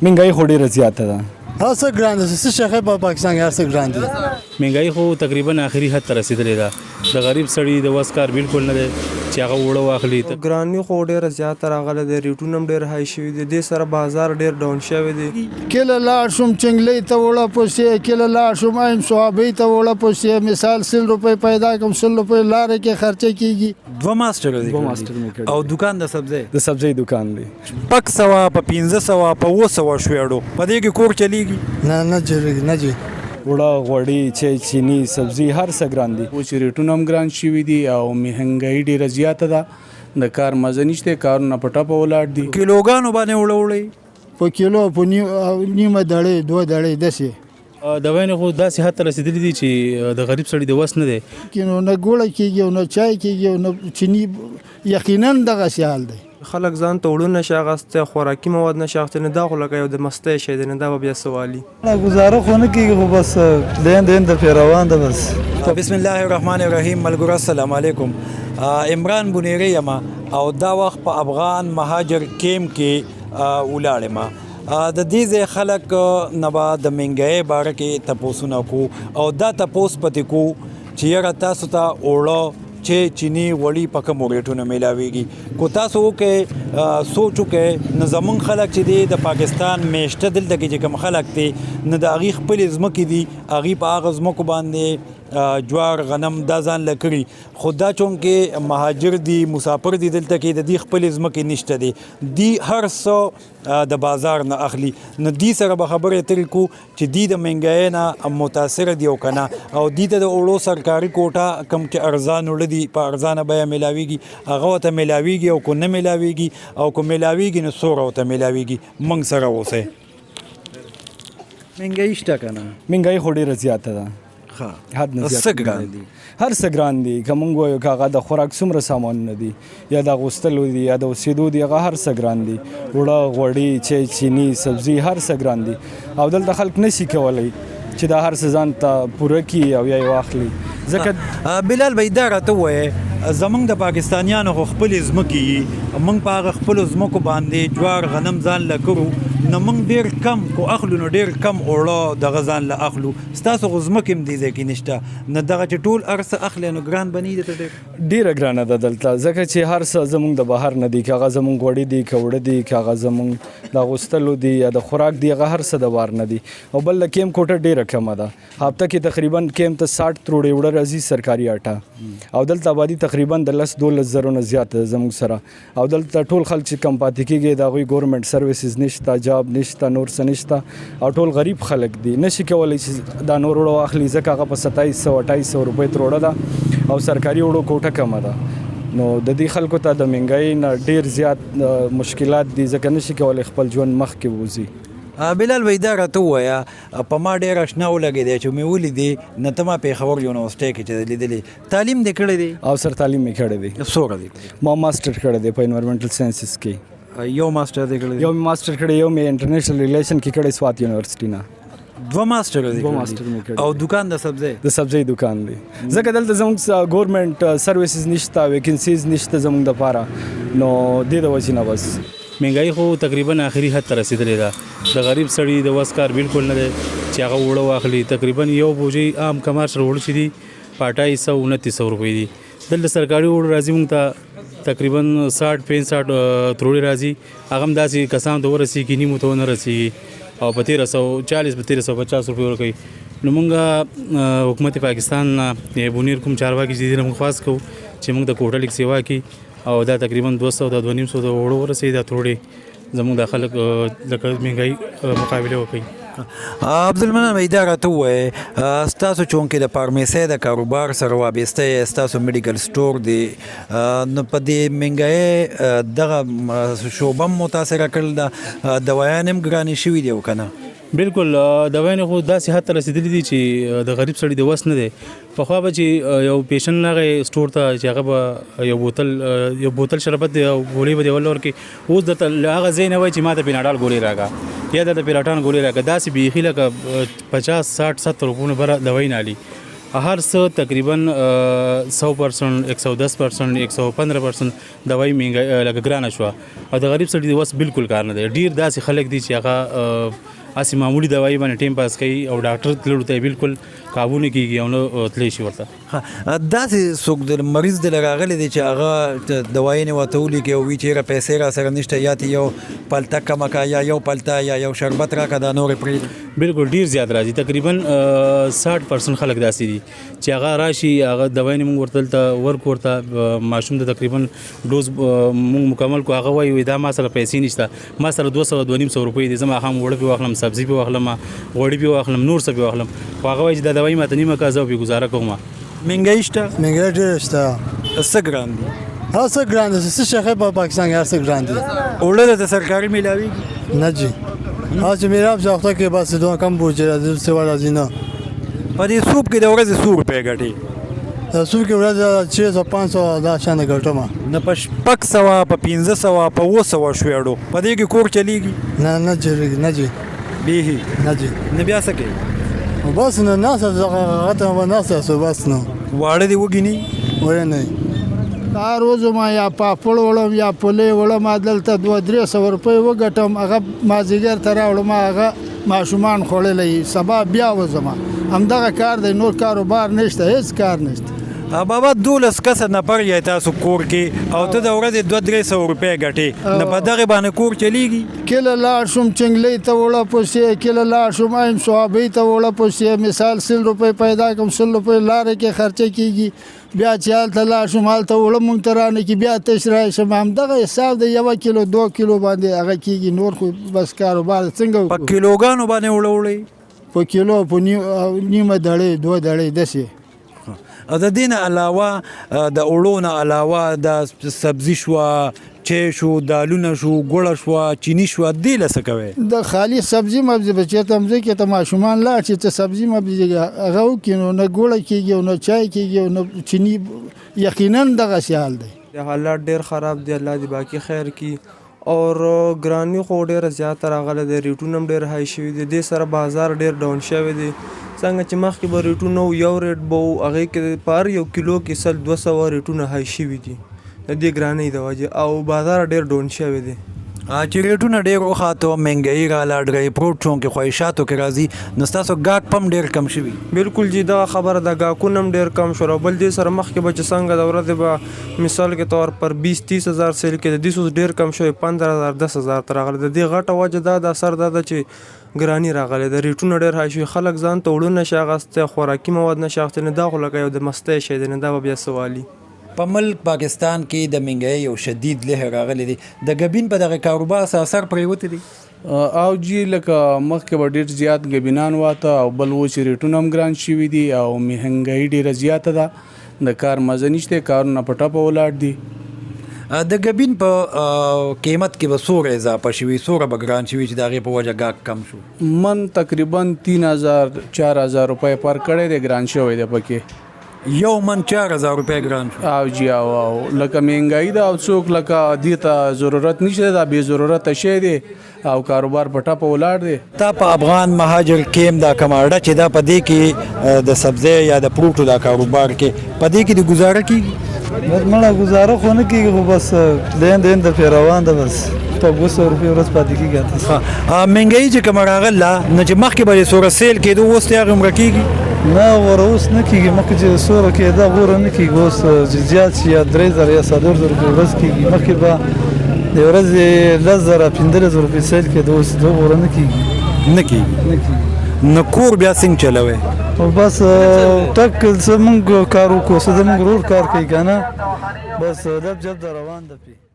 مهنګای خو ډیره زیاته ده. هر څه ګران دي، څه شي په پاکستان کې هر څه ګران دي. مهنګای خو تقریبا آخري حد ته رسیدلې ده. د غریب سړي د وس کار بالکل نه دی چې هغه وړه واخلي. ګراني خو ډیره زیاته راغله دی، ریټونه هم ډیر های شوي دي، دې سره بازار ډیر ډاون شوی دی. کله لاړ شوم چنګلې ته وړه پوسې، کله لاړ شوم ایم صحابې ته وړه پوسې، مثال 100 روپۍ پیدا کوم 100 روپۍ لارې کې خرچه کیږي. 2 ماسټر دي مې او دکان د سبزی دکان دی. پک سوا په 1500 په 200 شوېړو په دې کې کور چلیږي نه جوړیږي نه جوړ وړه غوړي چینی سبزی هر څه ګران دي. و چې ریټونه هم ګران شوي دي او مهنګایي ډېره زیاته ده، د کار مزه نشته، کارونه په ټپه ولاړ دي. کیلوګانو باندې وړوړی په کیلو په نیمه دړې 2 دړې دسي د وینې خو داسې حد ته رسېدلي دي چې د غریب سړي د وس نه دی. کینو نه ګوړه کیږي او نه چای کیږي او نه چینی، یقینا دغه حال دی. خلک ځان ته وړونه نشي اخیستی، خوراکي مواد نشي اخیستی، نه دا خو لکه یو د مستۍ شی دی، نه دا به بیا سوالي ګزاره خو نه کیږي، خو بس دین د روان ده بس. بسم الله الرحمن الرحیم. ملګرو السلام علیکم. عمران بنیری یم او دا وخت په افغان مهاجر کیم کې ولاړم. د دې ځای خلک نه به د مهنګایۍ باره کې تپوسونه کو او دا تپوس پتې کو چې یاره تاسو ته اوړه چې چینی وړي په کومو ریټونو میلاویږي. کو تاسو وکړئ سوچ وکړئ نه زمونږ خلک چې دی د پاکستان میشته دلته کې چې کوم خلک دی نه د هغې خپلې ځمکې دي، هغې په هغه ځمکو باندې جوار غنم دا ځان لکړي، خو دا چونکې مهاجر دي مسافر دي دلته کې د دې خپلې ځمکې نشته دي، دی هر څه د بازار نه اخلي. نو دی سره به خبرې اترې کو چې دی د مهنګایۍ نه متاثره دي او که نه، او دی ته د اوړو سرکاري کوټه کوم چې ارزان اوړه دي په ارزانه بیه میلاویږي هغه ورته میلاویږي، او که نه میلاویږي او که میلاویږي نو څومره ورته میلاویږي. موږ سره اوسئ. مهنګایي شته که نه؟ مهنګایي خو ډیره زیاته ده، حد نه زیات دي. هر څه ګران دي، که موږ وایو که هغه د خوراک څومره سامانونه دي یا د اغوستلو دي یا د اوسېدو دي، هغه هر څه ګران دي. وړه غوړي چینی سبزي هر څه ګران دي او دلته خلک نشي کولی چې دا هر څه ځان ته پوره کړي او یا یې واخلي. ځکه بلال بھائی دا راته ووایه زمونږ د پاکستانیانو خو خپلې ځمکې یي، موږ په هغه خپلو ځمکو باندې جوار غنم ځان له کړو، نو موږ ډېر کم کو اخلو، نو ډېر کم اوړه دغه ځان له اخلو. ستاسو خو ځمکې هم دې ځای کې نشته، نو دغه چې ټول هر څه اخلي نو ګران به نه وي درته ډېره ګرانه ده دلته، ځکه چې هر څه زموږ د بهر نه دي، که هغه زموږ غوړي دي که اوړه دي که هغه زموږ د اغوستلو دي یا د خوراک دي، هغه هر څه د بهر نه دي. او بل د کیم کوټه ډېره کمه ده، هفته کې تقریبا کیم ته 60 تروړې اوړه راځي سرکاري آټه، او دلته آبادي تقریبا د 10-12 زرو نه زیات ده زموږ سره. او دلته ټول خلک چې کم پاتې کېږي د هغوی ګورنمنټ سروسز نشته، جاب نشته، نور څه نشته، او ټول غریب خلک دي، نشي کولی چې دا نور اوړه واخلي، ځکه هغه په 2700-2800 روپۍ تروړه ده او سرکاري اوړو کوټه کمه ده. نو د دې خلکو ته د مهنګایۍ نه ډېر زیات مشکلات دي، ځکه نشي کولی خپل ژوند مخکې ووځي. بلال بھائی دا راته ووایه په ما ډېر اشنا ولګېدی چې مې ولیدې نه ته ما پېښور یونیورسټۍ کې چې لیدلې تعلیم دې کړی دی؟ او سر تعلیم مې کړی دی. څومره دی؟ ما ماسټر کړی دی په انوایرمنټل ساینسز کې. یو ماسټر دې کړی؟ یو مې ماسټر کړی، یو مې انټرنیشنل ریلیشن کې کړی سوات یونیورسټي نه. 2 ماسټر دې کړی او دکان د سبزی دکان دی. ځکه دلته زموږ ګورنمنټ سروسز نشته، ویکنسیز نشته زموږ دپاره، نو دې د وجې نه بس. مهنګایي خو تقریبا آخري حد ته رسېدلې ده، د غریب سړي د وس کار بالکل نه دی چې هغه اوړه واخلي. تقریبا یو بوجۍ عام کمرشل اوړه چې دي په 2800-2900 روپۍ دي. دلته سرکاري اوړه راځي موږ ته تقریبا 60-65 تروړې راځي، هغه هم داسې کسانو ته ورسېږي نیمو ته ونه رسېږي او په 1340-1350 روپۍ ورکوي. نو موږ حکومت پاکستان نه بونیر کوم چارواکي چې دي موږ خواست کوو چې موږ د کوټه لیک سیوا کړي او دا تقریبا 200-250 د اوړو ورسېږي دا تروړې زموږ د خلک لکه مهنګایي مقابله وکړي. عبدالمنان بھائی دا راته ووایه ستاسو چونکې د فارمیسۍ د کاروبار سره وابسته یې، ستاسو میډیکل سټور دی، نو په دې مهنګایۍ دغه شعبه هم متاثره کړل ده، دوایان هم ګرانې شوي دي او که نه؟ بالکل دوایانې خو داسې حد ته رسېدلي دي چې د غریب سړي د وس نه دی. پخوا به چې یو پیشنټ راغی سټور ته چې هغه به یو بوتل شربت دی او ګولۍ به دې ورکړي، اوس درته هغه ځای نه وایي چې ما ته پیناډال ګولۍ راکړه یا درته پیراټان ګولۍ راکړه، داسې بیخي لکه 50-60-70 روپیو نه بره دوایي نه علي. هر څه تقریبا 100%, 110%, 115% دوايي مهنګه لکه ګرانه شوه او د غریب سړي وس بالکل کار نه دی. ډیر داسې خلک دي چې هغه اسی معمولی دوايي باندې ټیم پاس کوي او ډاکټر تللو ته بالکل قابو نه کیږي او نه تلی شي ورته. داسې څوک د مریض د راغلی دی چې هغه دوايي نه ورته ولیکي او وي چېرې پیسې را سره نشته یا یو پلته کمه کا یا یو پلته یا یو شربت راکړه دا نورې پرېږدي. بالکل ډیر زیات راځي. تقریبا 60% خلک داسې دي چې هغه راشي هغه دوايي نه موږ ورته دلته ورکو ورته ماشوم د تقریبا ډوز موږ مکمل کو هغه وایي دا ما سره پیسې نشته ما سره 200-250 روپۍ دي زما هم وړه پې واخلم سبزي پې واخلم غوړي پې واخلم نور څه پې واخلم خو هغه وایي چې دا دوايي ماته نیمه کا زه پې ګزاره کوم. مهنګایي شته؟ مهنګایي ډېره شته. څه ګران دي؟ هر څه ګران دي څه شی په پاکستان کې هر څه ګران دي. اوړه درته سرکاري میلاویږي؟ نه جی هر چې میرا ساخته کې بس دوه کم بوجه راځي څه راځي نه. په دې سوپ کې د ورځې 100 روپۍ ګټې؟ د سوپ کې ورځ 600-500 دا شان ګټم. نه په 600 په 500 په 200 شوېړو په دې کې کور چلیږي؟ نه چلیږي نه جی بیخي نه جی. نه بیا څه کوي؟ بس نه ناسه زغه و ناسه سو بس نو واړه دی وګینی وای نه. دا روز ما یا پاپړ وړم یا پولې وړم دلته 200-300 روپۍ وګټم هغه مازیګر ته راوړم هغه ماشومان خوړلی سبا بیا وځم همدغه کار دی نور کاروبار نشته هیڅ کار نشته. بابا 12 کسه نفر یې تاسو کور کې او ته د ورځې 200-300 روپۍ ګټې نه په دغه باندې کور چلیږي؟ کله لاړ شوم چنګلۍ ته وړه پوسې کله لاړ شوم ایم صحابۍ ته وړه پوسې مثال 100 روپۍ پیدا کوم 100 روپۍ لارې کې خرچه کیږي بیا چې هلته لاړ شوم هلته وړه مونږ ته رانه کې بیا تش راشم همدغه حساب د 1 کیلو 2 کیلو باندې هغه کیږي نور خو بس کاروبار څنګه په کیلوګانو باندې وړه په کیلو په نیمه دړې 2 دړې داسې. د دین علاوه د اوړو نه علاوه د سبزي شو چې شو دالونه شو ګوړه شو چینی شو دې لسه کوي د خالی سبزي مبزي بچي ته مزه کې ته ماشومان لا چې ته سبزي مبزي هغه کینو نه ګوړه کیږي نه چای کیږي نه چینی یقینا دغه سیال دی. حالات ډیر خراب دی الله دې باقي خیر کی اور ګرانی خو ډیر زیات راغله د ریټونم ډیر هاي شوی دی د سره بازار ډیر ډاون شوی دی څنګه چې مخکې به ریټونه یو ریټ به هغې کې پر 1 کیلو کې 200 ریټونه هاي شوي دي د دې ګرانۍ د وجې او بازار ډېر ډاون شوی دی. چې ریټونه ډېر وخاته مهنګایي راله ډرای فروټ چونکې خواهشاتو کې راځي نو ستاسو ګاهک پم ډېر کم شوي؟ بالکل جی دغه خبره ده ګاهکونه هم ډېر کم شول او بل دې سره مخکې به چې څنګه د ورځې به مثال کې طور پر 20-30 هزار سیل کې د دې ډېر کم شوی 15,000-10,000 ته راغلی د دې غټه وجه دا د اثر دا ده چې ګرانی راغلی د ریټونه ډېر هاي شوي خلک ځان ته وړونه نشي اخیستی خوراکي مواد نشي اخیستی نه دا خو لکه یو د مستۍ شی دی نه دا به بیا سوالي. په ملک پاکستان کې د مهنګایي یو شدید لهر راغلی دی د ګبین په دغه کاروبار څه اثر پرېوتی دی؟ او جی لکه مخکې به ډېر زیات ګبینان واته او بل و چې ریټونه هم ګران شوي دي او مهنګایي ډېره زیاته ده د کار مزه نشته کارونه په ټپه ولاړ دي. د ګبین په قیمت کې به څومره اضافه شوي څومره به ګران شوي چې د هغې په وجه ګاهک کم شو؟ من تقریبا 3,000-4,000 روپۍ پر کړی دی ګران شوی دی پکې یو من 4,000 روپۍ ګران شو. او جی او لکه مهنګایي ده او څوک لکه دې ته ضرورت نشته دا بې ضرورته شی دی او کاروبار په ټپه ولاړ دی. تا په افغان مهاجر کیم دا کماړه چې دا په دې کې د سبزۍ یا د فروټو دا کاروبار کې په دې کې د ګزاره کېږي؟ مړه گزاره خو نه کېږي خو بس دین د پې روان ده بس په 200 روپۍ ورځ پاتې کېږي. مهنګایي چې کومه راغله نو چې مخکې به یې سوره سیل کېدو اوس د هغې عمره کېږي؟ نه غوره اوس نه کېږي مخکې چې سوره کېده غوره نه کېږي اوس چې زیات شي یا 3,000 یا 4,000 روپۍ ورځ کېږي مخکې به د ورځې 10,000-15,000 روپۍ سیل کېده اوس دا غوره نه کېږي. نه کېږي نو کور بیا څنګه چلوئ؟ بس ټک زمونږ کار وکړو څه زمونږ ورور کار کوي که نه بس دب جب د روان ده پې